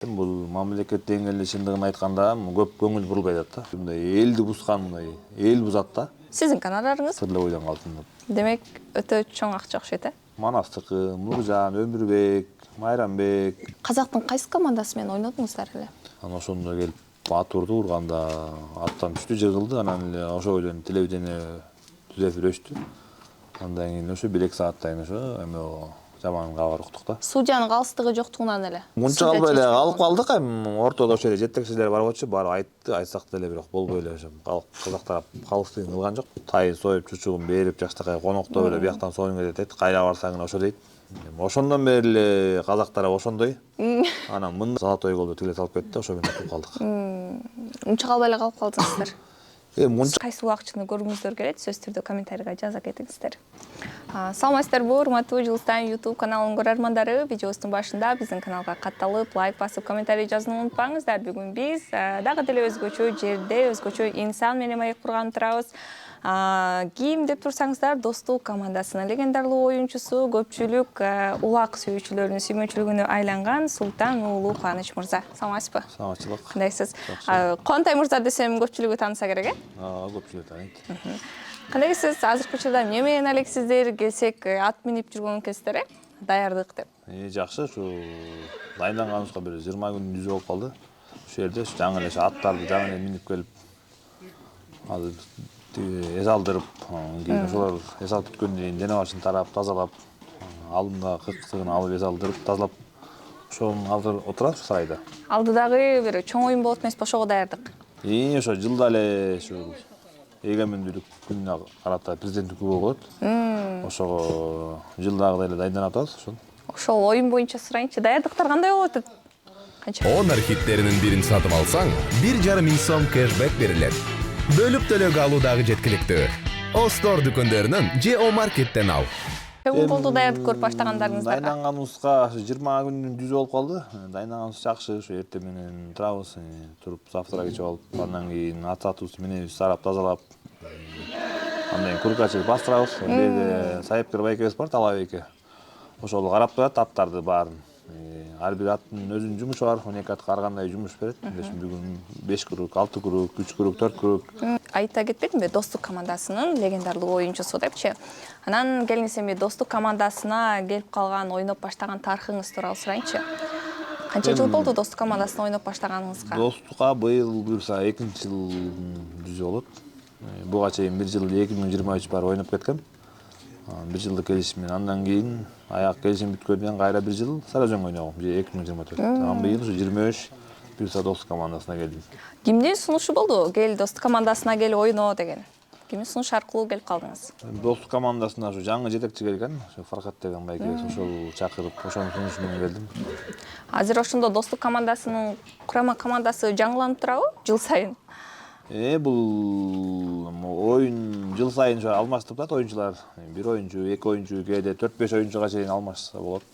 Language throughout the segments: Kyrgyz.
Бул мамлекет деңгээлде чындыгын айтканда көп көңүл бурулбай атат да. Мындай элди бузган, мындай эл бузат да. Сиздин гонорарыңыз? Тырлап ойдон калдым. Демек, өтө чоң акча окшойт, э? Манастыкы, Нуржан, Өмүрбек, Майрамбек. Казактын кайсы командасы менен ойнодуңуздар эле? Анан ошондо келип Батурду урганда аттан түштү, жыгылды. Анан эле ошо бойдон телевидение түзөп өстү. Андан кийин ошо 1-2 сааттан ошо эме жаман кабар уктук да. Судьянын калыстыгы жоктугунан эле. Мунча калбай эле калып калдык, ортодо ошо эле жетекчилер бар болчу, барып айтты, айтсак деле бирок болбой эле ошо. Казак тарап калыстыгын кылган жок. Тайын союп, чучугун берип, жаштакай коноктоп эле бияктан союң кетет, кайра барсаң ошо дейт. Ошондон бери эле казак тарап ошондой. Анан мында золотой голду тигиле салып кетти, ошо менен утуп калдык. Мунча калбай эле калып калдыңыздар. Мунча Кайсы убакчыны көргүңүздөр келет, сөзсүз түрдө комментарийга жаза кетиңиздер. Саламатсыздарбы, урматтуу Жылыстан YouTube каналынын көрөрмандары. Видеобуздун башында биздин каналга катталып, лайк басып, комментарий жазууну унутпаңыздар. Бүгүн биз дагы деле өзгөчө жерде, өзгөчө инсан менен маек курган турабыз. Ким деп турсаңыздар, Достук командасынын легендарлуу оюнчусу, көпчүлүк улак сүйүүчүлөрүнүн сүймөчүлүгүнө айланган Султан уулу Кубаныч мырза. Саламатсызбы? Саламатчылык. Кандайсыз? Контай мырза десем көпчүлүгү тааныса керек, э? Көпчүлүк тааныйт. Кандайсыз? Азыркы учурда эмне менен алексиздер? Келсек, ат минип жүргөн экенсиздер, э? Даярдык деп. Жакшы, ушу дайынданганыбызга бир 20 күн жүзү болуп калды. Ошол жерде жаңы эле аттарды жаңы эле минип келип, азыр эс алдырып, кийин ошолор эс алып бүткөндөн кийин дене башын тарап, тазалап, алдында кыркысыгын алып эс алдырып, тазалап, ошону азыр отурабыз сарайда. Алдыдагы бир чоң оюн болот эмеспи, ошого даярдык. Ошо жылда эле ушул эгемендүүлүк күнүнө карата президенттик күбө болот. Ошого жылдагыдай эле дайынданып атабыз ошол. Ошол оюн боюнча сурайынчы, даярдыктар кандай болуп атат? Канча? Honor хиттеринин бирин сатып алсаң, 1,5 миң сом кэшбэк берилет. Бөлүп төлөөгө алуу дагы жеткиликтүү. Остор дүкөндөрүнөн же О-маркеттен ал. Кем болду даярдык көрүп баштагандарыңыздарга? Дайынданганыбызга 20 күндүн жүзү болуп калды. Дайынданганыбыз жакшы, ошо эртең менен турабыз, туруп завтрак ичип алып, андан кийин ат сатыбызды минебиз, сарап тазалап, андан кийин куркачы бастырабыз. Бизде сайыпкер байкебиз бар, Талай байке. Ошол карап турат аттарды баарын. Ар бир аттын өзүнүн жумушу бар, 12 атка ар кандай жумуш берет. Бүгүн 5 круг, 6 круг, 3 круг, 4 круг. Айта кетпедимби, Достук командасынын легендарлуу оюнчусу депчи. Анан келиңиз эми Достук командасына келип калган, ойноп баштаган тарыхыңыз тууралуу сурайынчы. Канча жыл болду Достук командасына ойноп баштаганыңызга? Достукка быйыл буюрса 2-жыл жүзү болот. Буга чейин 1 жыл 2023 бар ойноп кеткем. 1 жылдык келишим менен, андан кийин аяк келишим бүткөндөн кийин кайра 1 жыл Саразонго ойногом, 2024. Анан быйыл ушу 23 буюрса Достук командасына келдим. Кимдин сунушу болду? Кел Достук командасына кел ойно деген. Кимдин сунушу аркылуу келип калдыңыз? Достук командасына ушу жаңы жетекчи келген, ошо Фаркат деген байкебиз, ошол чакырып, ошонун сунушу менен келдим. Азыр ошондо Достук командасынын курама командасы жаңыланып турабы жыл сайын? Бул оюн жыл сайын ошо алмаштырып турат оюнчулар. 1 оюнчу, 2 оюнчу, кээде 4-5 оюнчуга чейин алмашса болот.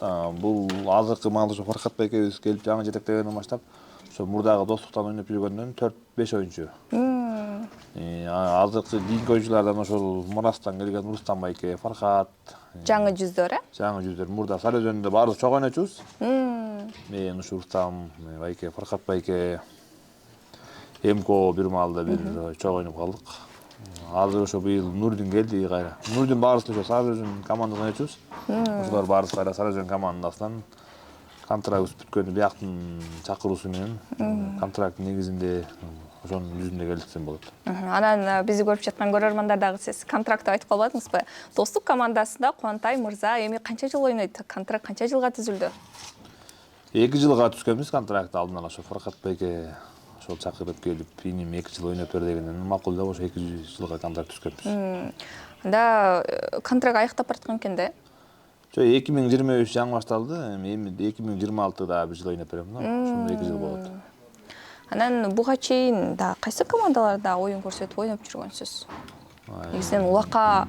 Бул азыркы маалда ошо Фаркат байкебиз келип жаңы жетектегенден баштап, ошо мурдагы Достуктан ойноп жүргөндөн 4-5 оюнчу. Азыркы кийинки оюнчулардан ошол Мурастан келген Рустам байке, Фаркат. Жаңы жүздөр, э? Жаңы жүздөр. Мурда Сарыөзөндө баардык чогуу ойночубуз. Мен ушу Рустам байке, Фаркат байке, Эмко бир маалда бир чогуу ойноп калдык. Азыр ошо быйыл Нурдин келди кайра. Нурдин баарыбыз ошо Сарыөзөн командасында ойночубуз. Ошолор баарыбыз кайра Сарыөзөн командасынан контрактыбыз бүткөндө бияктын чакыруусу менен контракттын негизинде ошонун жүзүндө келдик десем болот. Анан бизди көрүп жаткан көрөрмандар дагы сиз контрактты айтып калбадыңызбы? Достук командасында Кубантай мырза эми канча жыл ойнойт? Контракт канча жылга түзүлдү? 2 жылга түзгөнбүз контрактты, алдынан ошо Фаркат байке ошол чакырып келип, иним 2 жыл ойноп бер дегенден макулдап ошо 2 жылга контракт түзгөнбүз. Анда контракт аяктап бараткан экен да? Жо 2023 жаңы башталды, эми 2026да 1 жыл ойноп берем да. Ошондо 2 жыл болот. Анан буга чейин да кайсы командаларда оюн көрсөтүп ойноп жүргөнсүз? Негизинен улакка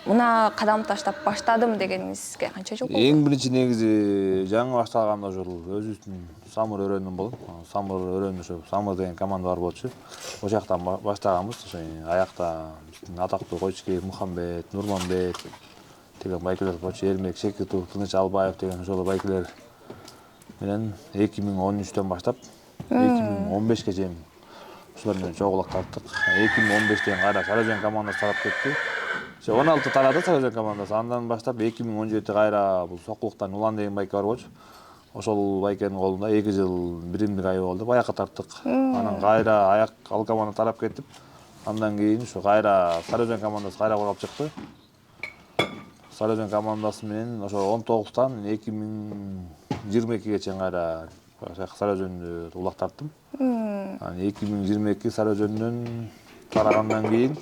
мына кадам таштап баштадым дегениңизге канча жыл болду? Эң биринчи негизи жаңы башталганда ошол өзүбүздүн Самыр өрөөнүн болот. Самыр өрөөнүн ошо Самыр деген команда бар болчу. Ошол жактан баштаганбыз. Ошо аякта биздин атактуу Койчукеев Мухамбет, Нурманбет деген байкелер болчу. Эрмек Шекитов, Тыныч Албаев деген ошол байкелер менен 2013-төн баштап 2015-ке чейин ушулар менен чогулак тарттык. 2015-тен кайра Сарыөзөн командасы тарап кетти. 16 тарады Сарыөзөн командасы. Андан баштап 2017 кайра бул Сокулуктан Улан деген байке бар болчу. Ошол байкенин колунда 2 жыл биримдик айып болду. Аякка тарттык. Анан кайра аяк ал команда тарап кетип, андан кийин ушу кайра Сарыөзөн командасы кайра куралып чыкты. Сарыөзөн командасы менен ошо 19тан 2022-ге чейин кайра Сарыөзөндү улак тарттым. Анан 2022 Сарыөзөндөн тарагандан кийин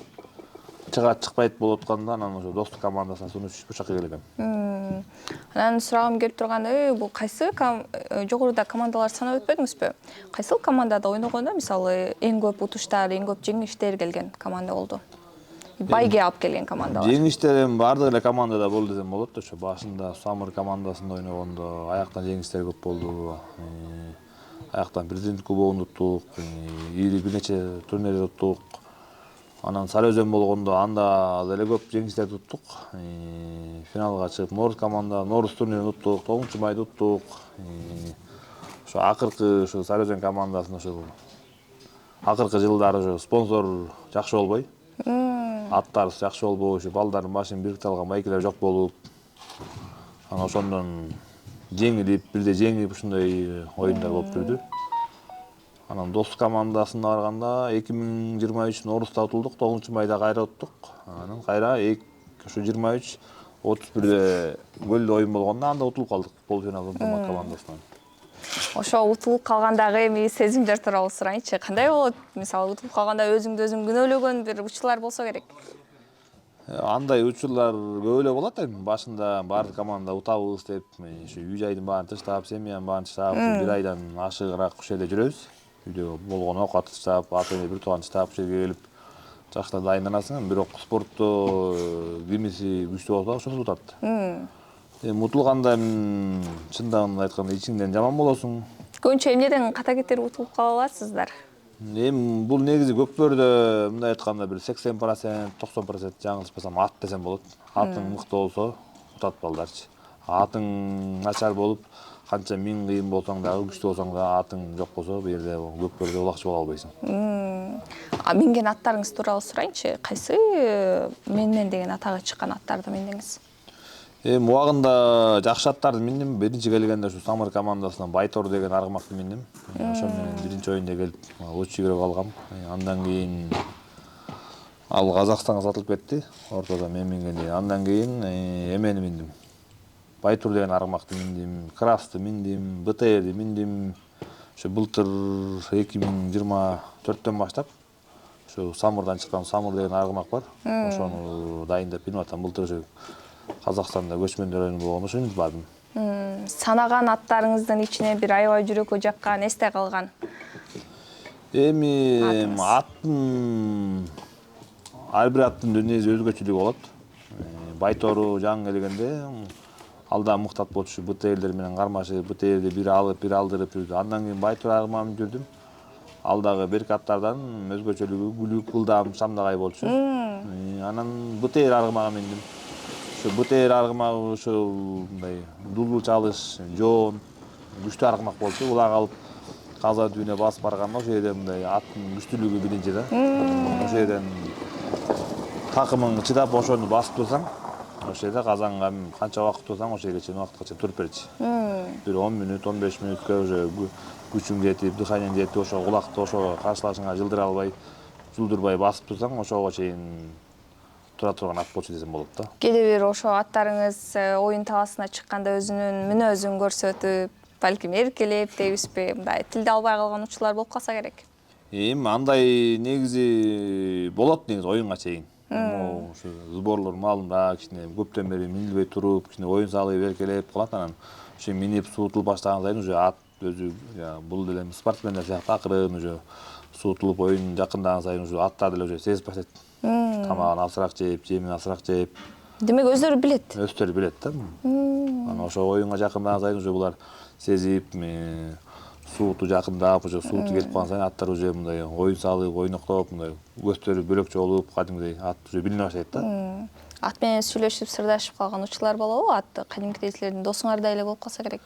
чыкпайт болуп атканда анан ошо Достук командасына сунуш түшүп ушакка келгем. Анан сурагым келип турганы, бул кайсы жогоруда командалар санап өтпөдүңүзбү? Кайсыл командада ойногондо мисалы эң көп утуштар, эң көп жеңиштер келген команда болду? Байге алып келген командалар. Жеңиштер бардык эле командада болду десем болот. Ошо башында Самыр командасында ойногондо аяктан жеңиштер көп болду. Аяктан Президент кубогун уттук, ири бир нече турнирди уттук. Анан Сарыөзөн болгондо анда деле көп жеңиштерди уттук. Финалга чыгып Норус турнирин уттук, 9-майды уттук. Ошо акыркы ошо Сарыөзөн командасынын ошо акыркы жылдары ошо спонсор жакшы болбой, аттар жакшы болбой, ошо балдардын башын бирикте алган байкелер жок болуп, анан ошондон жеңилип ушундай оюндар болуп жүрдү. Анан Достук командасына барганда 2023 Норуста утулдук, 9-майда кайра уттук. Анан кайра ошо 23 31-де көлдө оюн болгондо анда утулуп калдык полуфиналда командасынан. Ошо утулуп калгандагы эми сезимдер тууралуу сурайынчы. Кандай болот? Мисалы утулуп калганда өзүңдү өзүң күнөөлөгөн бир учурлар болсо керек. Андай учурлар көп эле болот эми. Башында баардык команда утабыз деп, ушу үй-жайдын баарын тыштап, семьянын баарын тыштап, бир айдан ашыгыраак ушул жерде жүрөбүз. Үйдө болгон оокат тыштап, ата-эне бир тууган тыштап, ушул жерге келип жакшылап дайынданасың. Бирок спортто кимиси күчтүү болсо ошону утат. Эми утулганда чындыгын айтканда ичиңден жаман болосуң. Көбүнчө эмнеден ката кетирип утулуп кала аласыздар? Эми бул негизи көпкөрдө мындай айтканда бир 80%, 90% жаңылышпасам ат десем болот. Атың мыкты болсо утат балдарчы. Атың начар болуп, канча миң кыйын болсоң дагы, күчтүү болсоң да атың жок болсо, бу жерде көпкөрдө улакчы боло албайсың. Минген аттарыңыз тууралуу сурайынчы. Кайсы менмен деген атага чыккан аттарды мендеңиз? Эми убагында жакшы аттарды миндим. Биринчи келгенде ушу Самыр командасынан Байтор деген аргымакты миндим. Ошо менен биринчи оюнда келип лучший игрок алгам. Андан кийин ал Казакстанга сатылып кетти. Ортодо мен мингенде. Андан кийин эмени миндим. Байтур деген аргымакты миндим, Красты миндим, БТРди миндим. Ошо былтыр 2024-төн баштап ошо Самырдан чыккан Самыр деген аргымак бар. Ошону дайындап минип атам. Былтыр ошо Казакстанда көчмөндөр оюну болгондо ошону бардым. Санаган аттарыңыздын ичинен бир аябай жүрөккө жаккан, эсте калган. Эми аттын ар бир аттын негизи өзгөчөлүгү болот. Байтору жаңы келгенде алда мыкты ат болчу, БТРдер менен кармашып, БТРди бир алып, бир алдырып жүрдү. Андан кийин Байтор аргымагын жүрдүм. Ал дагы берки аттардан өзгөчөлүгү күлүк, кылдам, шамдагай болчу. Анан БТР аргымагын миндим. Ошо БТР аргымагы ошо мындай дулуу чалыш, жоон, күчтүү аргымак болчу. Улак алып каза түбүнө басып барганда ошол жерде мындай аттын күчтүүлүгү биринчи да. Ошол жерден такымың чыдап ошону басып турсаң, ошол жерде казанга канча убакыт турсаң, ошол жерге чейин убакытка чейин туруп берчи. Бир 10 мүнөт, 15 мүнөткө уже күчүң жетип, дыханияң жетип, ошо кулакты ошо каршылашыңа жылдыра албай, жулдурбай басып турсаң, ошого чейин тура турган ат болчу десем болот да. Кээде бир ошо аттарыңыз оюн талаасына чыкканда өзүнүн мүнөзүн көрсөтүп, балким эркелеп дейбизби, мындай тилди албай калган учурлар болуп калса керек. Эми андай негизи болот негизи оюнга чейин. Ошо сборлор маалында кичине көптөн бери минилбей туруп, кичине оюн салып эркелеп калат. Анан ошо минип суутулуп баштаган сайын уже ат өзү бул деле спортсмендер сыяктуу акырын уже суутулуп оюн жакындаган сайын уже аттар деле уже сезип баштайт. Тамагын азыраак жеп, жемин азыраак жеп. Демек өздөрү билет. Өздөрү билет да. Анан ошо оюнга жакындаган сайын уже булар сезип, сууту жакындап, уже сууту келип калган сайын аттар уже мындай оюн салып, ойноктоп, мындай көздөрү бөлөкчө болуп, кадимгидей ат уже билине баштайт да. Ат менен сүйлөшүп, сырдашып калган учурлар болобу? Атты кадимкидей силердин досуңардай эле болуп калса керек.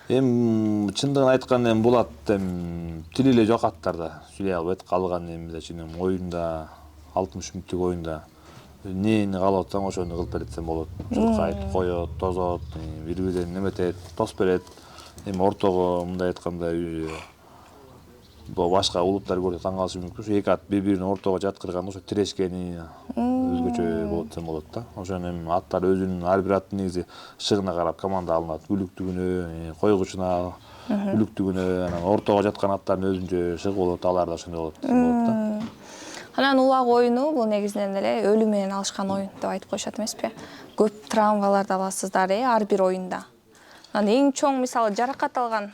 Эми чындыгын айтканда эми болот, тили эле жок аттарда. Сүйлөй албайт калган эми чынын оюнда 60 мүнөттүк оюнда эмнени каалап атсаң ошону кылып беретсең болот. Чуркайт, коёт, тозот, бири-бирин неметет, тос берет. Эми ортого мындай айтканда башка улуттар көрсө таң калышы мүмкүн. Ошо эки ат бири-бирин ортого жаткырганда ошо тирешкени өзгөчө болот десем болот да. Ошону эми аттар өзүнүн ар бир аттын негизи шыгына карап команда алынат. Үлүктүгүнө, койгучуна, үлүктүгүнө, анан ортого жаткан аттардын өзүнчө шыгы болот, алар да ошондой болот десем болот да. Анан улак оюну бул негизинен эле өлү менен алышкан оюн деп айтып коюшат эмеспи? Көп травмаларды аласыздар, ар бир оюнда. Анан эң чоң мисалы жаракат алган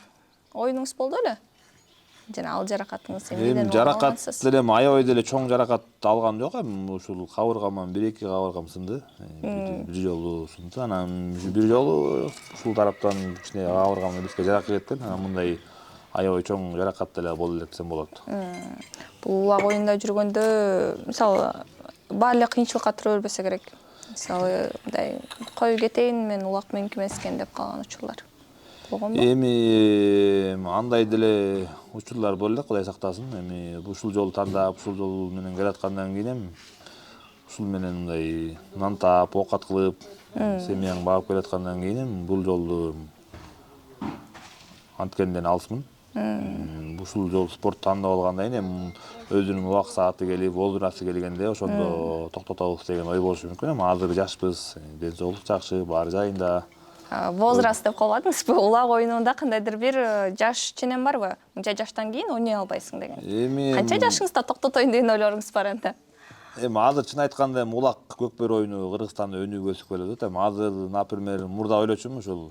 оюнуңуз болду беле? Жана ал жаракатыңыз эмнеден жаракат деле аябай деле чоң жаракат алган жок, эми ушул кабыргаман 1-2 кабыргам сынды. Бир жолу сынды. Анан бир жолу ушул тараптан кичине кабыргам бизге жаракат кеткен. Анан мындай аябай чоң жаракат деле болду элек десем болот. Бул улак оюнда жүргөндө мисалы баары эле кыйынчылыкка тура бербесе керек. Мисалы мындай кой кетейин, мен улак меники эмес экен деп калган учурлар болгонбу? Эми андай деле учурлар болду эле, Кудай сактасын. Эми ушул жолу тандап, ушул жол менен келаткандан кийин эми ушул менен мындай нан таап, оокат кылып, семьяң багып келаткандан кийин эми бул жолду анткенден алысмын. Ушул жол спорт тандап алгандан кийин эми өзүнүн убак сааты келип, возрасты келгенде ошондо токтотобуз деген ой болушу мүмкүн. Эми азыр жашпыз, ден соолук жакшы, баары жайында. Возраст деп калбадыңызбы? Улак оюнунда кандайдыр бир жаш ченем барбы? Мынча жаштан кийин ойной албайсың деген. Канча жашыңызда токтотоюн деген ойлоруңуз бар анда? Эми азыр чын айтканда улак көкбөр оюну Кыргызстанда өнүгүп өсүп келет. Эми азыр, например, мурда ойлочумун ушул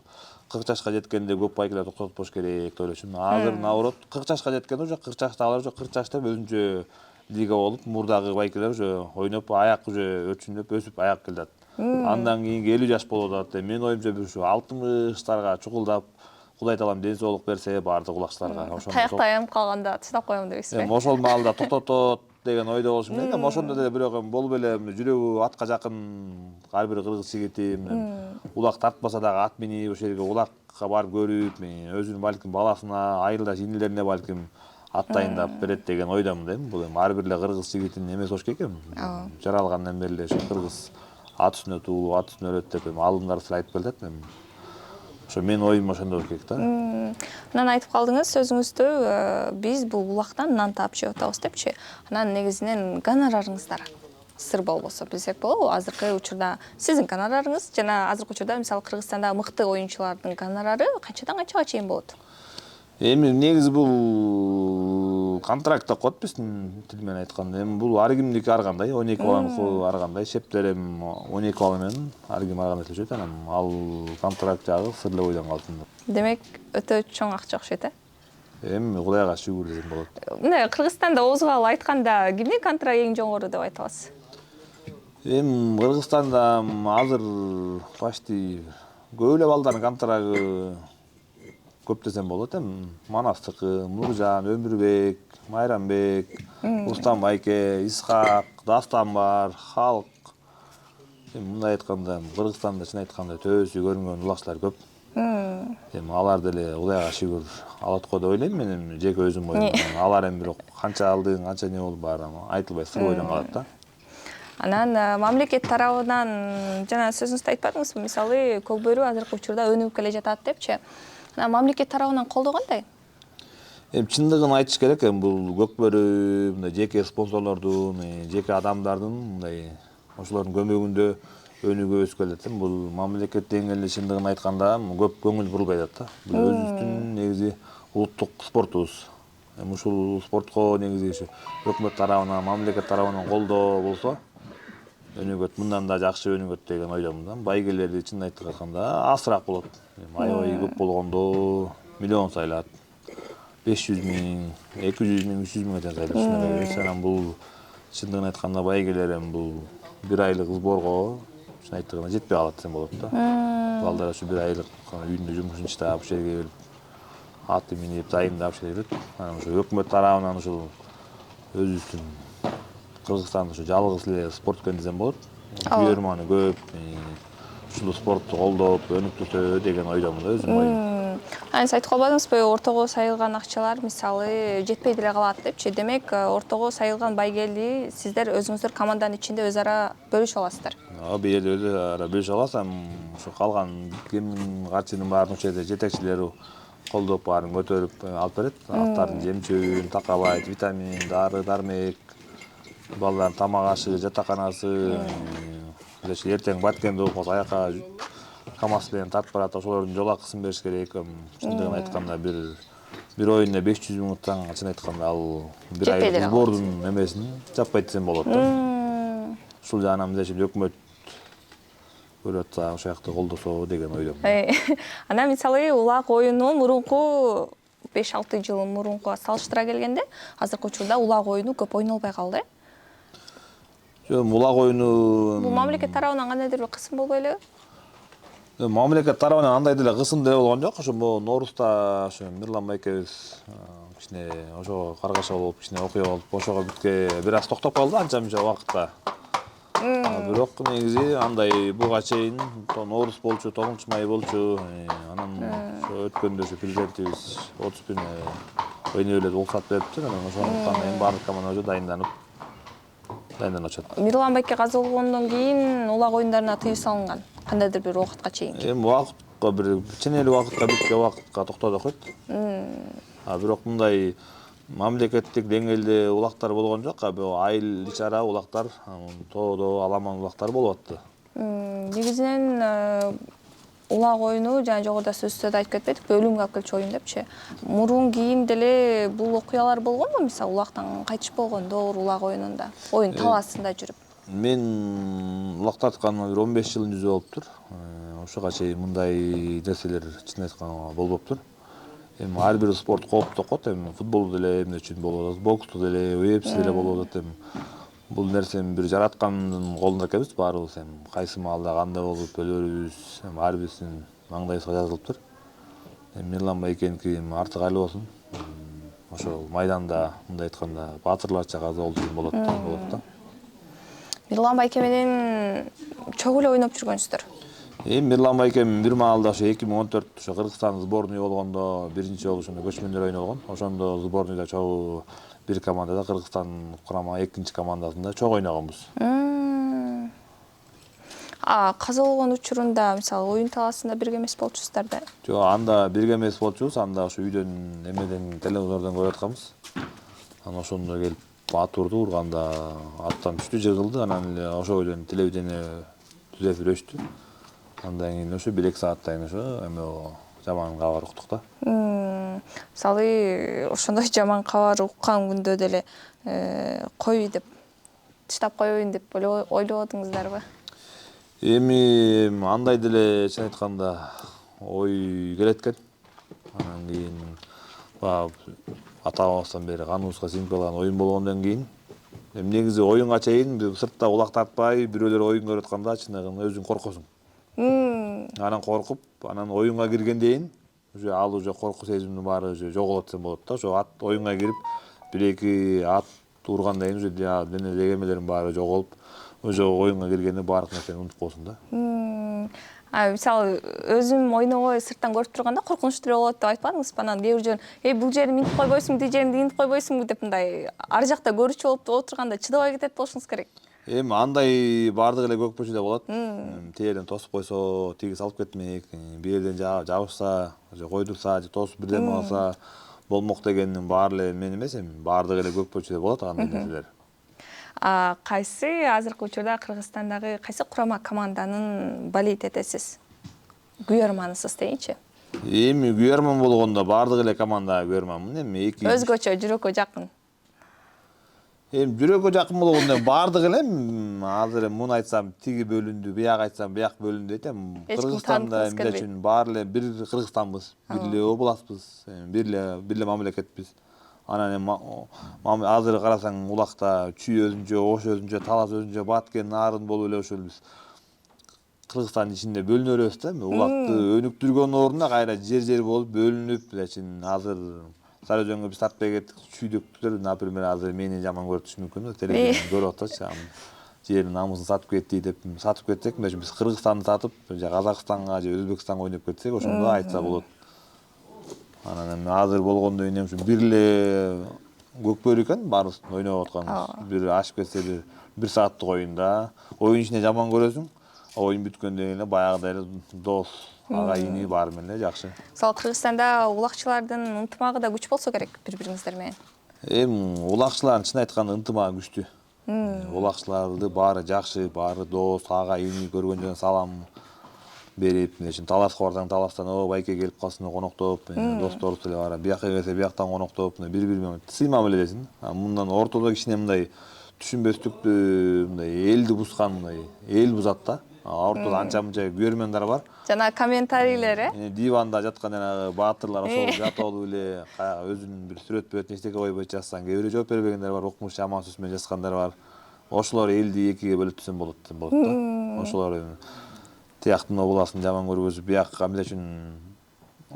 40 жашка жеткенде көп байкелер токтотпош керек деп ойлочумун. Азыр наоборот 40 жашка жеткенде уже 40 жаштагылар уже 40 жашта өзүнчө лига болуп, мурдагы байкелер уже ойноп, аяк уже өчүнүп, өсүп аяк келатат. Андан кийинки 50 жаш болуп атат. Мен оюмча бир ушу 60-тарга чукулдап, Кудай таалам ден соолук берсе баардык улакчыларга. Таякта аянып калганда тыштап коем депсизби? Эми ошол маалда токтотот деген ойдо болушум керек. Эми ошондо деле бирок эми болуп эле жүрөгү атка жакын ар бир кыргыз жигити улак тартпаса дагы ат минип ошол жерге улакка барып көрүп, өзүнүн балким баласына, айылдаш инилерине балким ат дайындап берет деген ойдомун да эми. Бул эми ар бир эле кыргыз жигитинин эмеси болуш керек эми. Жаралгандан бери эле кыргыз ат үстүнө туулуп, ат үстүнө өлөт деп эми алымдар силе айтып келатат эми. Ошо менин оюм ошондой болуш керек да. Анан айтып калдыңыз сөзүңүздө, биз бул улактан нан таап жеп атабыз депчи. Анан негизинен гонорарыңыздар сыр болбосо билсек болобу? Азыркы учурда сиздин гонорарыңыз жана азыркы учурда мисалы Кыргызстандагы мыкты оюнчулардын гонорары канчадан канчага чейин болот? Эми негизи бул контракт деп коет биздин тил менен айтканда. Эми бул ар кимдики ар кандай, 12 баланыкы ар кандай, шептер эми 12 бала менен ар ким ар кандай төлөшөт. Анан ал контракт жагы сыр эле бойдон калсын. Демек, өтө чоң акча окшойт, э? Эми Кудайга шүгүр десем болот. Мына Кыргызстанда озгал айтканда кимдин контракты эң жогору деп айта аласыз? Эми Кыргызстанда азыр почти көп эле балдардын контрагы көп десем болот. Эми Манастыкы, Нуржан, Өмүрбек, Майрамбек, Рустам байке, Исхак, Дастан бар, Халк. Эми мындай айтканда Кыргызстанда чын айтканда төбөсү көрүнгөн улакчылар көп. Эми алар деле Кудайга шүгүр алат го деп ойлойм мен, эми жеке өзүм оюм. Алар эми бирок канча алдың, канча не болуп баары айтылбай сыр бойдон калат да. Анан мамлекет тарабынан жана сөзүңүздө айтпадыңызбы? Мисалы, көкбөрү азыркы учурда өнүгүп келе жатат депчи. Анан мамлекет тарабынан колдоо кандай? Эми чындыгын айтыш керек, эми бул көкбөрү мындай жеке спонсорлордун, жеке адамдардын мындай ошолордун көмөгүндө өнүгүп өсүп келет. Бул мамлекет деңгээлинде чындыгын айтканда көп көңүл бурулбай атат да. Бул өзүбүздүн негизи улуттук спортубуз. Эми ушул спортко негизи өкмөт тарабынан, мамлекет тарабынан колдоо болсо өнүгөт, мындан да жакшы өнүгөт деген ойдомун да. Байгелерди чын айтып атканда азыраак болот. Аябай көп болгондо миллион сайлат. 500 миң, 200 миң, 300 миңге чейин сайлап. Анан бул чындыгын айтканда байгелер эми бул бир айлык сборго чын айтканда жетпей калат десем болот да. Балдар ушу бир айлык үйүндө жумушун иштеп, ушул жерге келип аты минип, дайындап жүрөт. Анан ошо өкмөт тарабынан ушул өзүбүздүн Кыргызстанда ушу жалгыз эле спорт экен десем болот. Күйөрманы көп, ушул спортту колдоп, өнүктүрсө деген ойдомун да өзүм оюм. Аныс айтып калбадыңызбы, ортого сайылган акчалар мисалы жетпей деле калат депчи. Демек, ортого сайылган байгелди сиздер өзүңүздөр команданын ичинде өз ара бөлүшүп аласыздар. Бийел өзү ара бөлүшүп алабыз, ошо калган кимдин карчынын баарын ошол жерде жетекчилери колдоп баарын көтөрүп алып берет. Аттардын жем-чөбүн, такабайт, витамин, дары, дармек, балдардын тамак ашы, жатаканасы, эртең баткенде болуп калса аяка КамАЗ менен тартып барат, ошолордун жол акысын бериш керек. Чындыгын айтканда бир оюнда 500 миңден чын айтканда ал бир ай сбордун эмесин жаппай десем болот да. Ушул жагынан мындайча өкмөт көрүп атса, ошол жакты колдосо деген ойдомун. Анан мисалы улак оюну мурунку 5-6 жыл мурункуга салыштыра келгенде, азыркы учурда улак оюну көп ойнолбой калды. Жок, улак оюну Бул мамлекет тарабынан кандайдыр бир кысым болбой элеби? Мамлекет тарабынан андай деле кысым деле болгон жок. Ошо Норузда ошо Мирлан байкебиз кичине ошого каргаша болуп, кичине окуя болуп, ошого бүтке бир аз токтоп калды анча-мынча убакытта. Бирок негизи андай буга чейин Норус болчу, 9 май болчу. Анан ошо өткөндө ошо президентибиз 30 күн ойной эле уруксат бериптир. Анан ошондуктан эми баардык команда уже дайынданып атышат. Мирлан байке каза болгондон кийин улак оюндарына тыюу салынган. Кандайдыр бир убакытка чейин. Эми убакытка бир ченели убакытка бүтке убакытка токтоду койт. Бирок мындай мамлекеттик деңгээлде улактар болгон жок. Айыл ичара улактар, тоодо аламан улактар болуп атты. Негизинен улак оюну жана жогоруда сөзсүздө айтып кетпедикпи, өлүмгө алып келчү оюн депчи. Мурун кийин деле бул окуялар болгонбу? Мисалы улактан кайтыш болгондор улак оюнунда, оюн талаасында жүрүп. Мен улактатканыма бир 15 жылдын жүзү болуптур. Ошого чейин мындай нерселер чын айтканда болбоптур. Эми ар бир спорт кооптуу окот. Эми футболду деле эмне үчүн болуп атат, боксту деле, UFC деле болуп атат. Бул нерсени бир жараткандын колунда экенбиз баарыбыз. Эми кайсы маалда кандай болуп өлөрүбүз, ар бирибиздин маңдайыбызга жазылыптыр. Мирлан байкеники артык айлы болсун. Ошол майданда мындай айтканда баатырларча каза болду болот да. Мирлан байке менен чогуу эле ойноп жүргөнсүздөр. Мирлан байкем бир маалда ошо 2014 ошо Кыргызстан сборный болгондо биринчи жолу ошондо көчмөндөр ойногон. Ошондо сборныйда чогуу бир командада Кыргызстан курама 2-чи командасында чогуу ойногонбуз. Каза болгон учурунда мисалы оюн талаасында бирге эмес болчусуздар да? Жок, анда бирге эмес болчубуз. Анда ошо үйдөн эмеден телевизордон көрүп атканбыз. Анан ошондо келип ат урду, урганда аттан түштү, жыгылды. Анан эле ошол бойдон телевидение түзөп жүрөштү. Андан кийин ошо 1-2 сааттан кийин ошо эме жаман кабар уктук да. Мисалы ошондой жаман кабар уккан күндө деле кой деп таштап коеюн деп ойлободуңуздарбы? Эми андай деле чын айтканда ой келет экен. Анан кийин ата-бабабыздан бери каныбызга сиңип калган оюн болгондон кийин негизи оюнга чейин сыртта улак тартпай бирөөлөр оюн көрүп атканда чыныгы өзүң коркосуң. Анан коркуп, анан оюнга киргенден кийин ал корку сезимдин баары жоголот десем болот да. Ошо ат оюнга кирип, 1-2 ат ургандан кийин денедеги эмелердин баары жоголуп, ошо оюнга киргенде баардык нерсени унутуп коесуң да. Мисалы өзүм ойнобой сырттан көрүп турганда коркунучтуу деле болот деп айтпадыңызбы? Анан кээ бир жерин, бул жерин минтип койбойсуңбу, тиги жерин тигинтип койбойсуңбу деп мындай ар жакта көрүүчү болуп отурганда чыдабай кетет болушуңуз керек. Эми андай баардыгы эле көкпөчүдө болот. Тиги тосуп койсо, тиги салып кетмек, бир жерден жабышса, же койдурса, же тосуп бирдеме кылса болмок дегендин баары эле мен эмес, эми баардыгы эле көкпөчүдө болот андай нерселер. Кайсы азыркы учурда Кыргызстандагы кайсы курама команданын болейт этесиз? Күйөрманысыз дейинчи. Эми күйөрман болгондо баардык эле команда күйөрманмын. Эми өзгөчө жүрөккө жакын. Эми жүрөккө жакын болгондо баардык эле азыр муну айтсам тиги бөлүндү, бияк айтсам бияк бөлүндү дейт. Кыргызстанда эмне үчүн баары эле бир Кыргызстанбыз, бир эле областбыз, бир эле мамлекетпиз. Анан эми азыр карасаң улакта Чүй өзүнчө, Ош өзүнчө, Талас өзүнчө, Баткен, Нарын болуп эле ошол биз Кыргызстандын ичинде бөлүнө беребиз да. Улакты өнүктүргөн ордуна кайра жер болуп бөлүнүп, азыр Сарыөзөнгө биз тартпай кеттик. Чүйдөктөр, например, азыр мени жаман көрүп түшү мүмкүн. Телевизордон көрүп атат, жерин намысын сатып кетти деп сатып кетсек, биз Кыргызстанды сатып, же Казакстанга же Өзбекстанга ойноп кетсек, ошондо айтса болот. Анан эми азыр болгондон кийин ушу бир эле көкбөрү экен баарыбыз ойноп атканыбыз. Бир ашып кетсе бир сааттык оюнда. Оюн ичинде жаман көрөсүң. Оюн бүткөндөн кийин эле баягыдай эле дос, ага ини баары менен эле жакшы. Мисалы Кыргызстанда улакчылардын ынтымагы да күч болсо керек бири-бириңиздер менен. Эми улакчылардын чын айтканда ынтымагы күчтүү. Улакчыларды баары жакшы, баары дос, ага ини көргөн жерден салам берип, мисалы таласка барсаң таластан байке келип калсын коноктоп, досторубуз деле бар. Бияка келсе бияктан коноктоп, бири-бири менен сыймап элесиң. Мындан ортодо кичине мындай түшүнбөстүктү, мындай элди бузган, мындай эл бузат да. Ортодо анча-мынча көрөрмөндөр бар. Жана комментарийлер, Диванда жаткан жанагы баатырлар ошол жатып эле өзүнүн бир сүрөт бөт эчтеке койбойт жазсаң, кээ бирөө жооп бербегендер бар, укмуш жаман сөз менен жазгандар бар. Ошолор элди экиге бөлүп түзсөм болот да. Ошолор тияктын областын жаман көргөзүп, бияка мисалы үчүн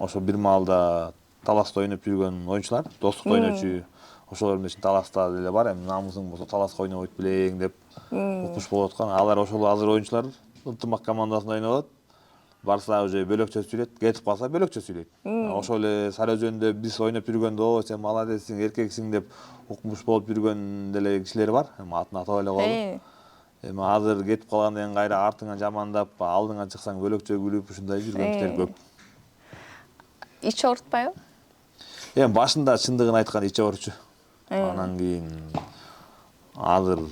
ошо бир маалда таласта ойноп жүргөн оюнчулар, достук ойночу, ошолор менен таласта деле бар. Эми намысың болсо таласка ойнобойт белең деп укмуш болуп аткан. Алар ошол азыр оюнчулар ынтымак командасында ойноп атат. Барса уже бөлөкчө сүйлөйт, кетип калса бөлөкчө сүйлөйт. Ошол эле Сары Өзөндө биз ойноп жүргөндө, сен молодецсиң, эркексиң деп укмуш болуп жүргөн деле кишилер бар. Эми атын атап эле коелу. Эми азыр кетип калгандан кийин кайра артыңан жамандап, алдыңа чыксаң бөлөкчө күлүп, ушундай жүргөн кишилер көп. Ич оорутпайбы? Эми башында чындыгын айтканда ич ооручу. Анан кийин азыр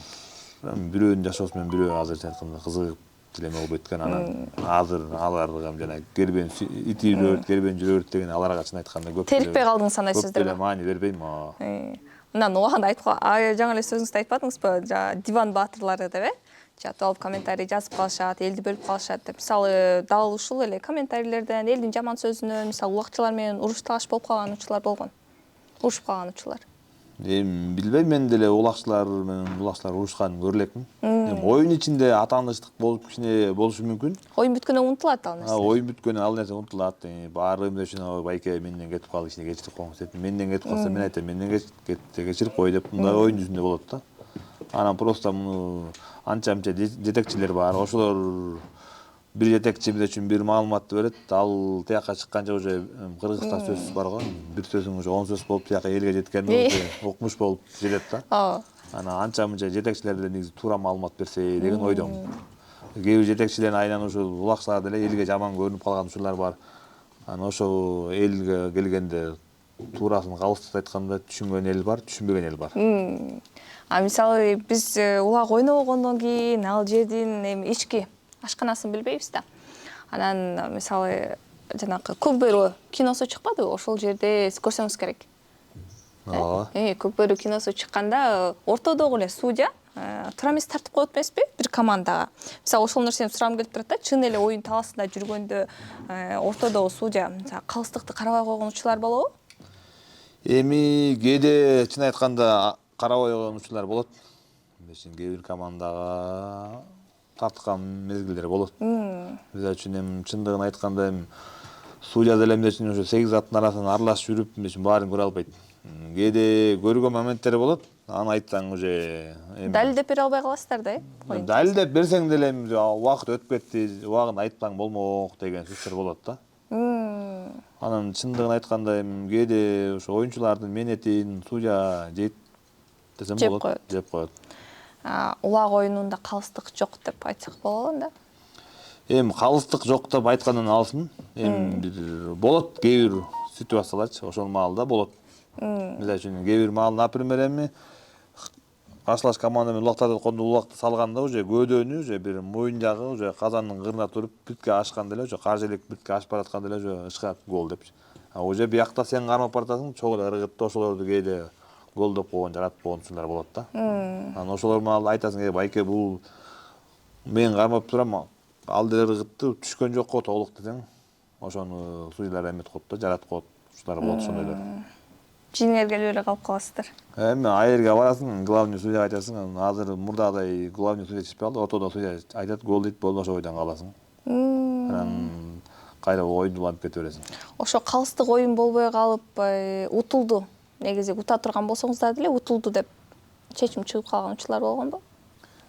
бирөөнүн жашоосу менен бирөө азыр айтканда кызыгып тилеме болбойт экен. Анан азыр аларга жана кербен ити жүрөт, кербен жүрөт деген аларга чын айтканда көп. Терикпей калдыңыз андай сөздөр. Көп деле маани бербейм. Мындан убагында айтып жаңы эле сөзүңүздү айтпадыңызбы? Диван баатырлары деп, жатып алып комментарий жазып калышат, элди бөлүп калышат деп. Мисалы, дал ушул эле комментарийлерден, элдин жаман сөзүнөн, мисалы, улакчылар менен уруш талаш болуп калган учурлар болгон. Урушуп калган учурлар. Эми билбейм, мен деле улакчылар менен урушканын көрө элекмин. Эми оюн ичинде атаандычтык болуп кичине болушу мүмкүн. Оюн бүткөндөн унутулат ал нерсе. Оюн бүткөндөн ал нерсе унутулат. Баары эмне үчүн байке менден кетип калды, кичине кечирип коюңуз деп. Менден кетип калса мен айтам, менден кечирип кой деп, мындай оюн жүзүндө болот да. Анан просто муну анча-мынча жетекчилер бар. Ошолор бир жетекчи биз үчүн бир маалыматты берет. Ал тияка чыкканча уже Кыргызстан сөз бар го. Бир сөзүң уже 10 сөз болуп тияка элге жеткенде укмуш болуп жетет да. Анан анча-мынча жетекчилер деле негизи туура маалымат берсе деген ойдомун. Кээ бир жетекчилердин айынан ушул улакчылар деле элге жаман көрүнүп калган учурлар бар. Анан ошол элге келгенде туурасын калыстыкты айтканда түшүнгөн эл бар, түшүнбөгөн эл бар. Мисалы, биз улак ойнобогондон кийин ал жердин эми ички ашканасын билбейбиз да. Анан мисалы жанагы Көкбөрү киносу чыкпадыбы? Ошол жерде көрсөңүз керек. Көкбөрү киносу чыкканда ортодогу эле судья туура эмес тартып коет эмеспи бир командага. Мисалы, ошол нерсени сурагым келип турат да. Чын эле оюн таласында жүргөндө ортодогу судья калыстыкты карабай койгон учурлар болобу? Эми кээде чын айтканда карабай койгон учурлар болот. Кээ бир командага тарткан мезгилдер болот. Мисалы үчүн эми чындыгын айтканда эми судья деле эмне үчүн ошо 8 аттын арасынан аралашып жүрүп, эмне үчүн баарын көрө албайт. Кээде көргөн моменттер болот. Аны айтсаң уже далилдеп бере албай каласыздар да, далилдеп берсең деле убакыт өтүп кетти, убагын айтсаң болмок деген сөздөр болот да. Анан чындыгын айтканда эми кээде ошо оюнчулардын менетин судья жейт десем болот, жеп коет. Улак оюнунда калыстык жок деп айтсак болобу анда? Эми калыстык жок деп айткандан алсын. Эми бир болот кээ бир ситуацияларчы, ошол маалда болот. Мисалы үчүн кээ бир маал, например, эми каршылаш команда менен улактарды улакты салганда уже көөдөнү уже бир моюн жагы уже казандын кырына туруп битке ашканда эле, уже каржелик битке ашып баратканда эле уже ышкат гол депчи. Уже биякта сен кармап баратасың, чогуу эле ыргытты, ошолорду кээде гол деп койгон, жаратып койгон учурлар болот да. Анан ошолор маалда айтасың, байке бул мен кармап турам, ал деле ыргытты, түшкөн жок го толук десең, ошону судьялар эметип коет да, жаратып коет учурлар болот ошондойлор. Жиңерге эле калып каласыздар. Эми айырга барасың, главный судьяга айтасың, азыр мурдагыдай главный судья чечпей калды, ортодо судья айтат, гол дейт, болду, ошол ойдон каласың. Анан кайра оюнду улантып кете бересиң. Ошо калыстык оюн болбой калып, утулду. Негизи ута турган болсоңуздар деле утулду деп чечим чыгып калган учурлар болгонбу?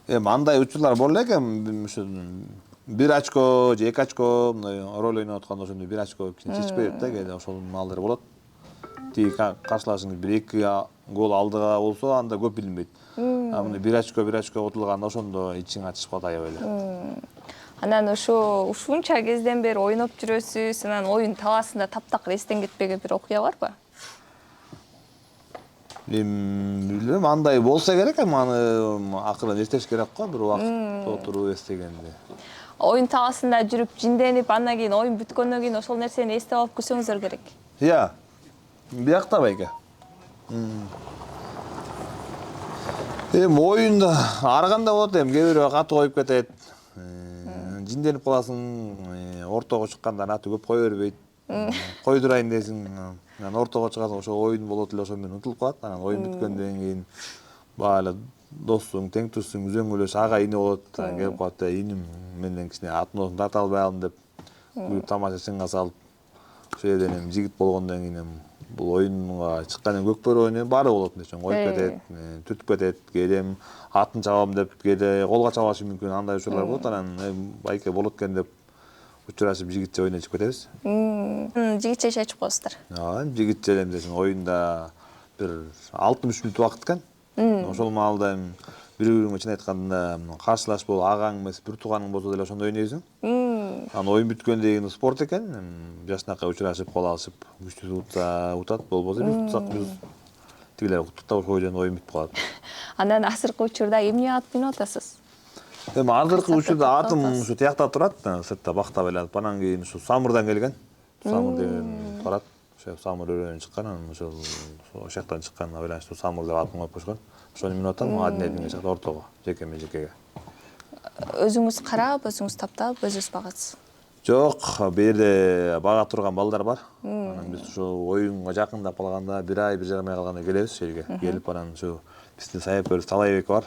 Эми андай учурлар боло экен, ушу 1 очко же 2 очко роль ойноп атканда ошондой 1 очко кичине чечпей берет да, кээде ошол маалдар болот. тиги каршылашыңыз 1-2 гол алдыга болсо анда көп билинбейт. Мына 1 очко утулганда ошондо ичиң ачышып калат аябай эле. Анан ушунча кезден бери ойноп жүрөсүз, анан оюн талаасында таптакыр эстен кетпеген бир окуя барбы? Билбейм, андай болса керек, аны акырын эстеш керек го, бир убакыт отуруп эстегенде. Оюн талаасында жүрүп жинденип, андан кийин оюн бүткөндөн кийин ошол нерсени эстеп алып көрсөңүздөр керек. Биякта байке. Оюнда арганда болот, кээ бирөө катуу коюп кетет. Жинденип каласың, ортого чыкканда аты көп кое бербейт. Койдурайын десиң, анан ортого чыгасың, ошо оюн болот эле, ошо менен утулуп калат. Анан оюн бүткөндөн кийин баалы доссуң, тең туссуң, үзөңгүлөш ага ине болот. Анан келип калат, иним менден кичине атын тарта албай алдым деп, күлүп тамаша сынга салып, ошол жерден жигит болгондон кийин бул оюнга чыккандан көкпөр ойну баары болот десең, коюп кетет, түртүп кетет, кээде атын чабам деп, кээде колго чабышы мүмкүн, андай учурлар болот. Анан байке болот экен деп учурашып жигитче ойуна чыгып кетебиз. Жигитче чечип коесуздар. Жигитче элем десең, оюнда бир 63 мүнөт убакыт экен. Ошол маалда бири-бириңе чын айтканда каршылаш болуп, агаң эмес, бир тууганың болсо деле ошондо ойнойсуң. Анан оюн бүткөндөн кийин спорт экен, жашынакай учурашып, кол алышып, күчтүү утса утат, болбосо биз утсак биз тигилер уттуктап ошол жерден оюн бүтүп калат. Анан азыркы учурда эмне ат минеп атасыз? Азыркы учурда атым ушу тиякта турат, сыртта бактап эле атып, анан кийин ушу Самырдан келген. Самыр деген барат. Ошо Самыр өрөөнөн чыккан, анан ошол жактан чыкканына байланыштуу Самыр деп атын коюп койгон. Ошону минеп атам, адинединге чыкты ортого, жекеге. Өзүңүз карап, өзүңүз таптап, өзүңүз багасыз? Жок, бу жерде бага турган балдар бар. Анан биз ушу оюнга жакындап калганда, 1 ай, 1 жарым ай калганда келебиз жерге. Келип анан ушу биздин саяпкерибиз Талайбек бар.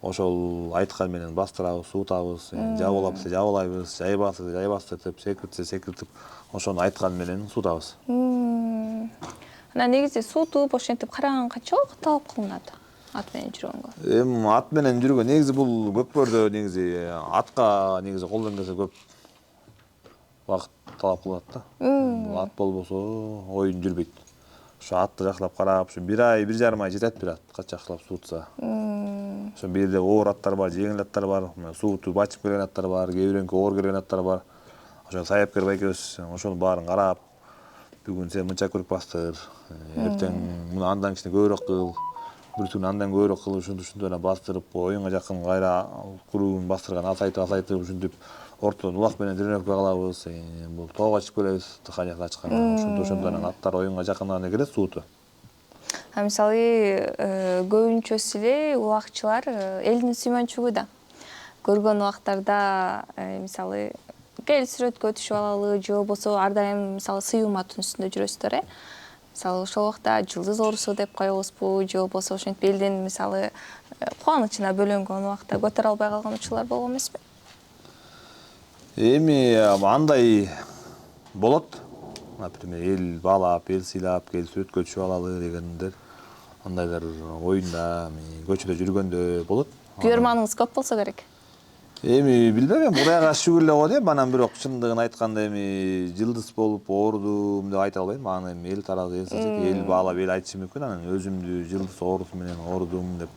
Ошол айткан менен бастырабыз, суутабыз, жабылап жабылайбыз, жайбасты деп, секиртип, ошону айткан менен суутабыз. Анан негизи суутуп, ошентип караган канча убакыт талап кылынат ат менен жүргөнгө? Ат менен жүргөн негизи бул көкпөрдө негизи атка негизи колдон келсе көп убакыт талап кылат да. Бул ат болбосо оюн жүрбөйт. Ошо атты жакшылап карап, ушу 1 ай, 1 жарым ай жетет бир ат жакшылап суутса. Ошо бир жерде оор аттар бар, жеңил аттар бар, суутуп ачып келген аттар бар, кээ бирөөнүкү оор келген аттар бар. Ошо саяпкер байкебиз ошонун баарын карап, бүгүн сен мынча көрүп бастыр, эртең муну андан кичине көбүрөөк кыл, бүртүн андан көбүрөөк кылып, ушинтип эле бастырып, оюнга жакын кайра курубун бастырган асайтып, ушинтип ортодон улак менен тренировка кылабыз. Бул тоого чыгып келебиз, тыкан жакта чыкканда. Ошондо анан аттар оюнга жакындаганда келет сууту. Мисалы, көбүнчөсү эле улакчылар элдин сүймөнчүгү да. Көргөн убактарда, мисалы, кел сүрөткө түшүп алалы, же болбосо ар дайым мисалы сыйым аттын үстүндө жүрөсүздөр, Мисалы, ошол убакта жылдыз орусу деп коебузбу, же болбосо ошентип элдин мисалы кубанычына бөлөнгөн убакта көтөрө албай калган учурлар болгон эмеспи? Эми андай болот. Например, эл баалап, эл сыйлап, кел сүрөткө түшүп алалы дегендер. Андайлар оюнда, көчөдө жүргөндө болот. Күйөрманыңыз көп болсо керек. Эми билбейм, Кудайга шүгүр эле го дейм, анан бирок чындыгын айтканда эми жылдыз болуп оордум деп айта албайм. Аны эми эл тарафы эл баалап, эл айтышы мүмкүн. Анан өзүмдү жылдыз оорусу менен оордум деп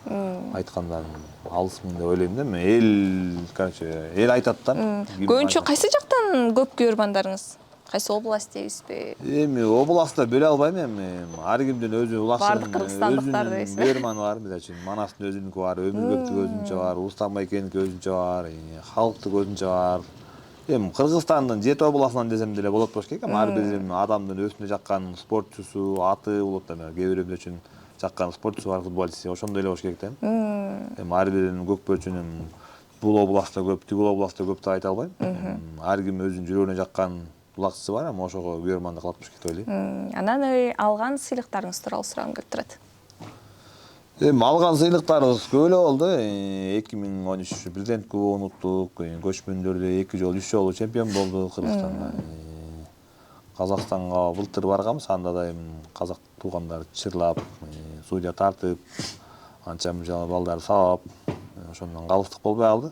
айткандан алысмын деп ойлойм да. Эл, короче, эл айтат да. Көбүнчө кайсы жактан көп күйөрмандарыңыз? Кайсы область дейсизби? Эми областта бөлө албайм эми. Ар кимдин өзү улакчынын бардык кыргызстандыктар дейсизби? күйөрманы бар, мисалы үчүн Манастын өзүнүкү бар, Өмүрбектин өзүнчө бар, Улустан байкеники өзүнчө бар, халктык өзүнчө бар. Эми Кыргызстандын 7 областынан десем деле болот болуш керек. Ар бир адамдын өзүнө жаккан спортчусу, аты болот да. Кээ бирөө үчүн жаккан спортчусу бар, футболчусу, ошондой эле болуш керек да. Эми ар биринин көкпөрчүнүн бул областта көп, тигил областта көп деп айта албайм. Ар ким өзүнүн жүрөгүнө жаккан улакчысы бар, ама ошого күйөрмандык кылат болуш керек деп ойлойм. Анан алган сыйлыктарыңыз тууралуу сурагым келип турат. Эми алган сыйлыктарыбыз көп эле болду. 2013 президент кубогун уттук, көчмөндөрдө 2 жолу 3 жолу чемпион болдук Кыргызстанда. Казакстанга былтыр барганбыз, анда да эми казак туугандар чырлап, судья тартып, анча мынча балдарды сабап, ошондон калыстык болбой калды.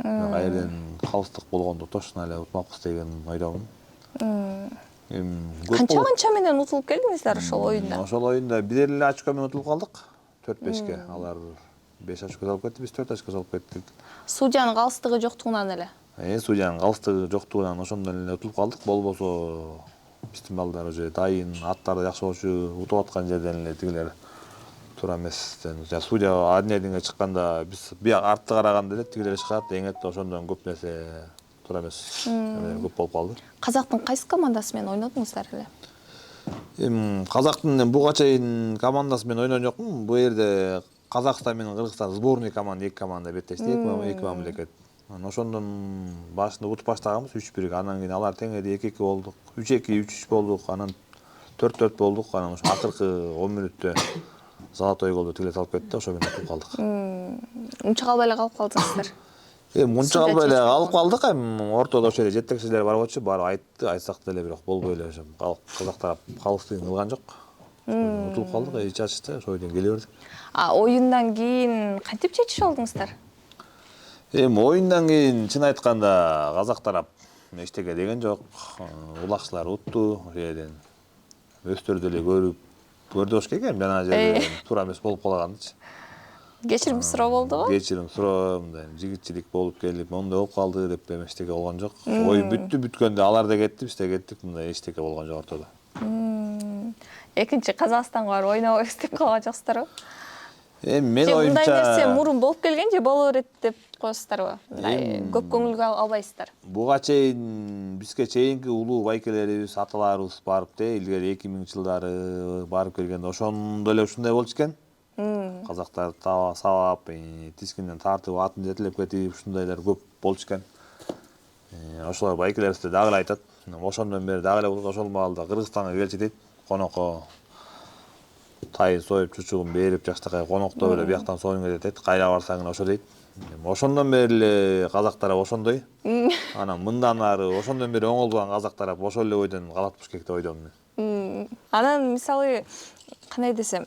Кайерден калыстык болгондо точно эле утмакпыз деген ойдомун. Канча менен утулуп келдиңиздер ошол оюнда? Ошол оюнда бир эле очко менен утулуп калдык. 4-5ке. Алар 5 очко салып кетти, биз 4 очко салып кеттик. Судьянын калыстыгы жоктугунан эле. Судьянын калыстыгы жоктугунан ошондон эле утулуп калдык. Болбосо биздин балдар уже дайын, аттары жакшы болчу, утуп аткан жерден эле тигилер туура эместен. Судья аднединге чыкканда биз бияк артты караганда эле тигилер чыгат, эңетте ошондон көп нерсе туура эмес. Көп болуп калды. Казактын кайсы командасы менен ойнодуңуздар эле? Казактын буга чейин командасы менен ойногон жокмун. Бу жерде Казакстан менен Кыргызстан сборный команда, эки команда беттешти, эки мамлекет. Ошондон башында утуп баштаганбыз 3-1. Анан кийин алар теңеди 2-2 болдук, 3-2, 3-3 болдук, анан 4-4 болдук. Анан ошо акыркы 10 мүнөттө золотой голду тигилер салып кетти, ошо менен утуп калдык. Унча калбай эле калып калдыңыздар. Мунча калбай эле калып калдык, ортодо ошо эле жетекчилер бар болчу, баары айтсак деле бирок болбой эле ошо казак тарап калыстыгын кылган жок. Утулуп калдык, эч ачты, ошол жерден келе бердик. Оюндан кийин кантип чечиш алдыңыздар? Оюндан кийин чын айтканда казак тарап эчтеке деген жок. Улакчылар утту, ошол жерден өздөрү деле көрдү болуш керек эми жана жерде туура эмес болуп калгандычы. Кечирим суроо болдубу? Кечирим суроо, мындай жигитчилик болуп келип, моундай болуп калды деп эчтеке болгон жок. Оюн бүткөндө алар да кетти, биз да кеттик, мындай эчтеке болгон жок ортодо. Экинчи Казакстанга барып ойнобойбуз деп калган жоксуздарбы? Мен оюмча мындай нерсе мурун болуп келген же боло берет деп коесуздарбы? Көп көңүлгө албайсыздар. Буга чейин бизге чейинки улуу байкелерибиз, аталарыбыз барып илгери 2000-жылдары барып келгенде ошондо эле ушундай болчу экен. Казактар сабап, тискинден тартып, атын жетелеп кетип, ушундайлар көп болчу экен. Ошолор байкелерибиз дагы эле айтат. Ошондон бери дагы эле болот, ошол маалда Кыргызстанга келчи дейт. Конокко тайын союп, чучугун берип, жаштакай конокто эле бияктан союң дейт. Кайра барсаң ошо дейт. Ошондон бери эле казак тарап ошондой. Анан мындан ары ошондон бери оңолбаган казак тарап ошол эле ойдон калатпыш керек деп ойдом мен. Анан мисалы кандай десем,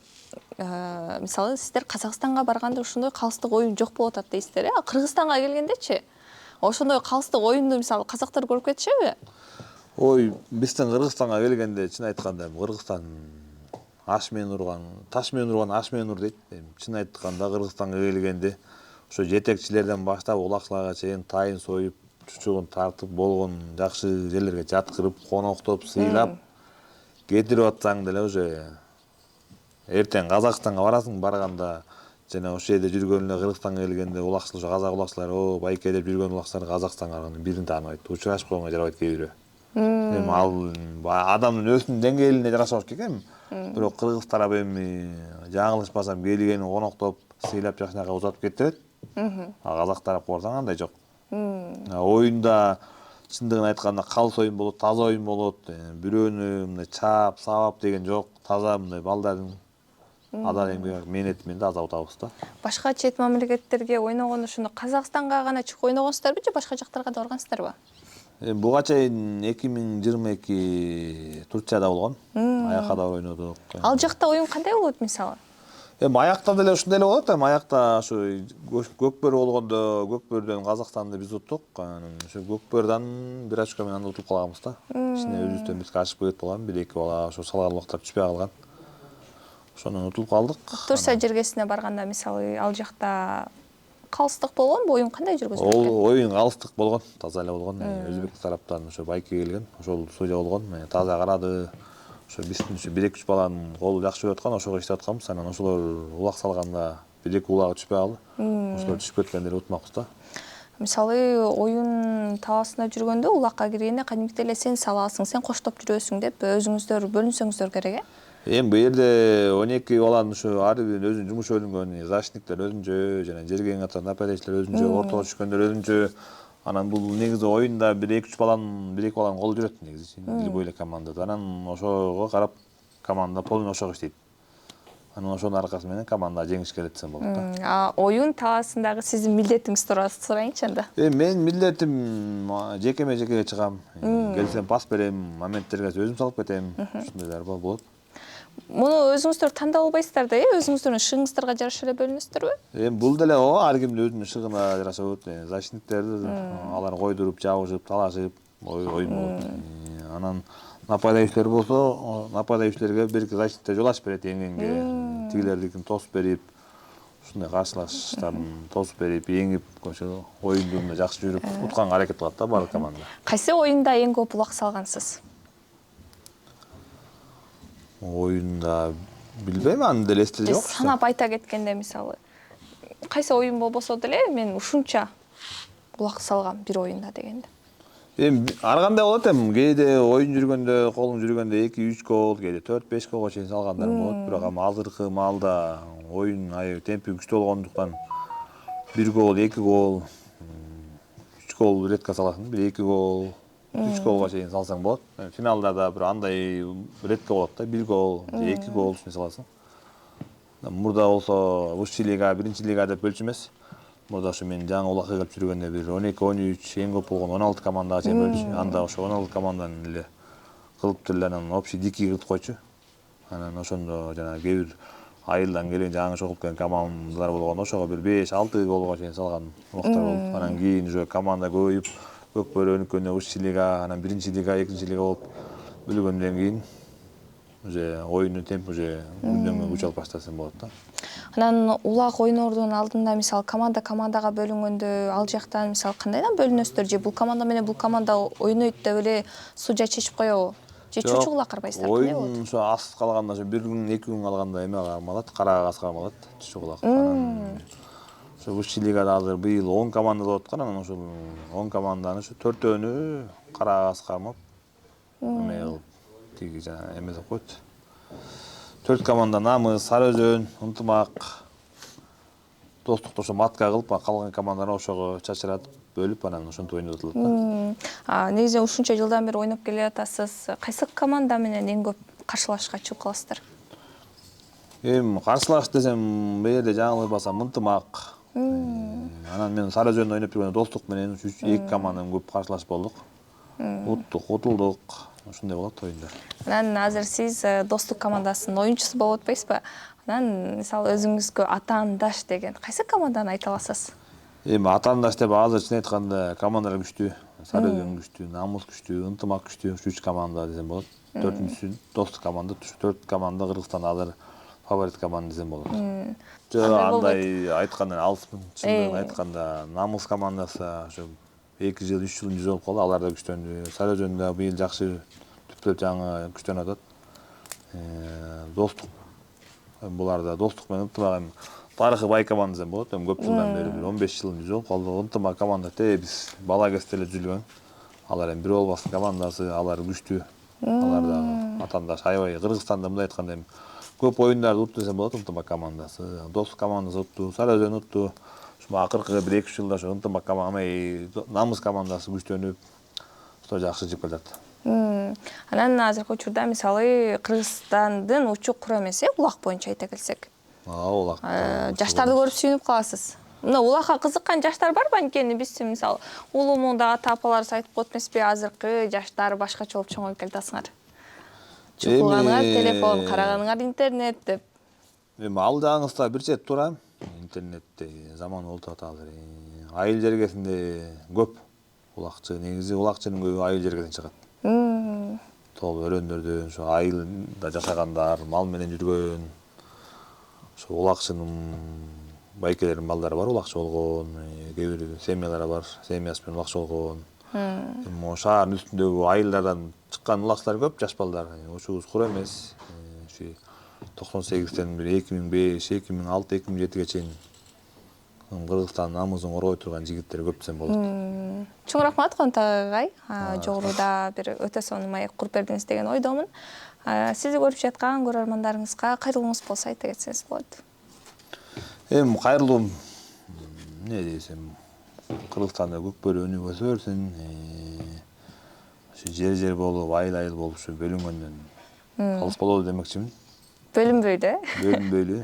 мисалы сиздер Казакстанга барганда ошондой калыстык оюн жок болуп атат дейсиздер, а Кыргызстанга келгендечи ошондой калыстык оюнду мисалы казактар көрүп кетишеби? Биздин Кыргызстанга келгенде чын айтканда Кыргызстан аш менен урган, таш менен урган аш менен ур дейт. Чын айтканда Кыргызстанга келгенде ошо жетекчилерден баштап улакчыларга чейин тайын союп, чучугун тартып болгон жакшы жерлерге жаткырып, коноктоп, сыйлап кетирип атсаң деле уже эртең Казакстанга барасың, барганда жана ошол жерде жүргөн эле Кыргызстанга келгенде улакчылар, казак улакчылар, байке деп жүргөн улакчылар Казакстанга барганда бирин тааныбайт, учурашып койгонго жарабайт кээ бирөө. Эми ал адамдын өзүнүн деңгээлине жараша болуш керек эми. Бирок кыргыз тарап эми жаңылышпасам келгенин коноктоп, сыйлап жакшынакай узатып кетирет. Казак тарапка барсаң андай жок. Оюнда чындыгын айтканда калыс оюн болот, таза оюн болот. Бирөөнү мындай чаап, сабап деген жок. Таза мындай балдардын адан эмгек мээнети менен таза утабыз да. Башка чет мамлекеттерге ойногондо ошондо Казакстанга гана чыгып ойногонсуздарбы же башка жактарга да баргансыздарбы? Буга чейин 2022 Турцияда болгон. Аякта да ойнодук. Ал жакта оюн кандай болот мисалы? Аякта деле ушундай эле болот. Аякта ошо көкбөр болгондо көкбөрдөн Казакстанды биз уттук. Анан ошо көкбөрдөн бир очко менен утуп калганбыз да. Кичине өзүбүздөн бизге ашып кет болгон, 1-2 бала ошо салган убакта түшпөй калган. Ошондон утуп калдык. Турция жергесине барганда мисалы ал жакта калыстык болгонбу, оюн кандай жүргүзүлгөн? Оюн калыстык болгон, таза эле болгон. Өзбек тараптан ошо байке келген, ошол судья болгон. Таза карады. Ошо биздин 1-2 баланын колу жакшы болуп аткан, ошого иштеп атканбыз. Анан ошолор улак салганда 1-2 улагы түшпөй калды. Ошолор түшүп кеткендер утмакпыз да. Мисалы оюн талаасында жүргөндө улакка киргенде кадимки эле сен саласың, сен коштоп жүрөсүң деп өзүңүздөр бөлүнсөңүздөр керек э? Эми бу жерде 12 баланын ошо ар биринин өзүнүн жумушу бөлүнгөн, защитниктер өзүнчө, жана жерге ата нападачилер өзүнчө, ортого түшкөндөр өзүнчө. Анан бул негизи оюнда 1-2 баланын колу жүрөт негизи. Ил бою эле командада. Анан ошого карап команда полный ошого иштейт. Анан ошонун аркасы менен команда жеңиш келет десем болот да. Оюн талаасындагы сиздин милдетиңиз тууралуу сурайынчы анда. Менин милдетим жекеме-жекеге чыгам. Келсем пас берем, моменттерге өзүм салып кетем. Ушундайлар болот. Муну өзүңүздөр тандап албайсыздар да, өзүңүздөрдүн шыгыңыздарга жараша эле бөлүнөсүздөрбү? Бул деле ар кимдин өзүнүн шыгына жараша болот. Защитниктер алар койдуруп, жабышып, талашып, оюн болот. Анан нападающийлер болсо, нападающийлерге бир защитта жол ачып берет эңеңге. Тигилердикин тосуп берип, ушундай каршылаштарын тосуп берип, эңип, ошо оюнду жакшы жүрүп, утканга аракет кылат да баардык команда. Кайсы оюнда эң көп булак салгансыз? Оюнда билбейм, аны деле эсте жок. Санап айта кеткенде мисалы, кайсы оюн болбосо деле мен ушунча булак салгам бир оюнда дегенде. Ар кандай болот кээде оюн жүргөндө, колум жүргөндө 2-3 гол, кээде 4-5 голго чейин салгандарым болот. Бирок азыркы маалда оюн темпи күчтүү болгондуктан 1 гол, 2 гол, 3 гол редко саласың, 1-2 гол, 3 голго чейин салсаң болот. Финалдарда бир андай редко болот да, 1 гол, 2 гол үчүн саласың. Мурда болсо высший лига, биринчи лига деп бөлчү эмес. Мурда ошо мен жаңы улакка келип жүргөндө бир 12-13, эң көп болгондо 16 командага чейин бөлчү. Анда ошо 16 команданын эле кылып деле анан общий дикий кылып койчу. Анан ошондо жана кээ бир айылдан келген жаңы чогулуп келген командалар болгондо ошого бир 5-6 голго чейин салган убактар болду. Анан кийин уже команда көбөйүп, Көкбөрү өнүккөндө высший лига, анан биринчи лига, экинчи лига болуп бөлгөндөн кийин уже оюндун темпи уже күндөн күч алып баштасың болот да. Анан улак ойнордун алдында мисалы командага бөлүнгөндө ал жактан мисалы кандайдан бөлүнөсүздөр, же бул команда менен бул команда ойнойт деп эле судья чечип коебу? Же чучугула карбайсыздар? Кандай болот? Оюн ошо ас калганда, ошо 1 күн, 2 күн калганда эме кармалат, караага кармалат, чучугула. Анан ошо высший лигада азыр быйыл 10 команда болуп аткан, анан ошол 10 команданын ошо 4-өөнү караага кармап, эме кылып, тиги жана эме деп койт. 4 команда Намыс, Сары Өзөн, Ынтымак, Достукту ошо матка кылып, калган командалар ошого чачыратып, бөлүп, анан ошентип ойноп атылат да. Негизи ушунча жылдан бери ойноп келе атасыз. Кайсы команда менен эң көп каршылашышка чыгып каласыздар? Каршылаш десем, бул жерде жаңылбасам Ынтымак. Анан мен Сары Өзөндө ойноп жүргөндө Достук менен 2 команда көп каршылашып болдук. Уттук, утулдук, ошондой болот оюндар. Анан азыр сиз Достук командасынын оюнчусу болуп атпайсызбы? Анан мисалы өзүңүзгө атаандаш деген кайсы команданы айта аласыз? Атаандаш деп азыр чын айтканда командалар күчтүү. Сары Өзөн күчтүү, Намыс күчтүү, Ынтымак күчтүү, 3 команда десем болот. 4-үнчүсү Достук команда, 4 команда Кыргызстанда азыр фаворит команда десем болот. Жок, андай айткандан алыспын. Чындыгын айтканда Намыс командасы ошо 2 жыл, 3 жыл жүзүп калды, алар да күчтөндү. Сары Өзөн да быйыл жакшы түптөп жаңы күчтөнүп атат. Достук булар да Достук менен Ынтымак тарыхы бай команда десем болот. Көп жылдан бери 15 жыл жүзүп калды. Ынтымак команда биз бала кезде эле жүргөн. Алар бир болбастын командасы, алар күчтүү. Алар да атаандаш аябай Кыргызстанда мындай айтканда көп оюндарды утту десем болот. Ынтымак командасы, Достук командасы утту, Сары Өзөн утту. Акыркы 1-2 жылда ошо Ынтымак Намыс командасы күчтөнүп, жакшы жигип келатат. Анан азыркы учурда мисалы Кыргызстандын учук куру эмес, улак боюнча айта келсек. Улак. Жаштарды көрүп сүйүнүп каласыз. Мына улакка кызыккан жаштар барбы? Анткени биз мисалы улумунда ата-апаларыбыз айтып коет эмеспи, азыркы жаштар башкача болуп чоңоюп келатасыңар. Чукулганыңар телефон, караганыңар интернет деп. Ал жагыңызда бир чет туура. Интернетте заман болуп атат азыр. Айыл жергесинде көп улакчы, негизи улакчынын көбү айыл жергесинен чыгат. Тол өрөндөрдөн, ошо айылда жашагандар, мал менен жүргөн. Ошо улакчынын байкелердин балдары бар, улакчы болгон, кээ бир семьялар бар, семьясы менен улакчы болгон. Шаардын үстүндөгү айылдардан чыккан улакчылар көп, жаш балдар. Учубуз кура эмес. 98-тен 2005, 2006, 2007-ге чейин Кыргызстандын намысын коргой турган жигиттер көп десем болот. Чоң рахмат Контак агай. Жогоруда бир өтө сонун маек куруп бердиңиз деген ойдомун. Сизди көрүп жаткан көрөрмандарыңызга кайрылууңуз болсо айта кетсеңиз болот. Кайрылуум эмне десем, Кыргызстанда Көкбөрү өнүгө берсин. Жер болуп, айыл болуп ушу бөлүнгөндөн калыс болобу демекчимин. Бөлүнбөйдү. Бөлүнбөйлү.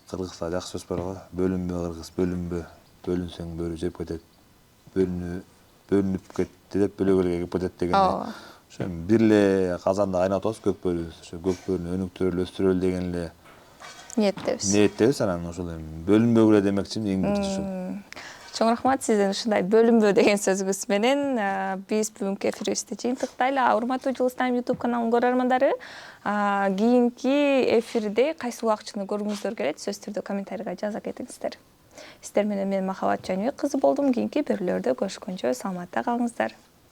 Кыргызда жакшы сөз бар го. Бөлүнбө кыргыз, бөлүнбө. Бөлүнсөң бөрү жеп кетет. Бөлүнүп кетти деп бөлөгөлгө кеп кетет деген. Ошо бир эле казанда кайнап атабыз Көкбөрүбүз. Ошо Көкбөрүнү өнүктүрөлү, өстүрөлү деген эле ниеттебиз. Ниеттебиз, анан ошол бөлүнбөгүлө демекчимин эң биринчи ушул. Чоң рахмат сиздин ушундай бөлүнбө деген сөзүңүз менен биз бүгүнкү эфирибизди жыйынтыктайлы. Урматтуу Жылыстайм YouTube каналынын көрөрмандары, кийинки эфирде кайсы убакчыны көргүңүздөр келет, сөзсүз түрдө комментарийга жаза кетиңиздер. Сиздер менен мен Махабат Жаныбек кызы болдум. Кийинки берүүлөрдө көрүшкөнчө саламатта калыңыздар.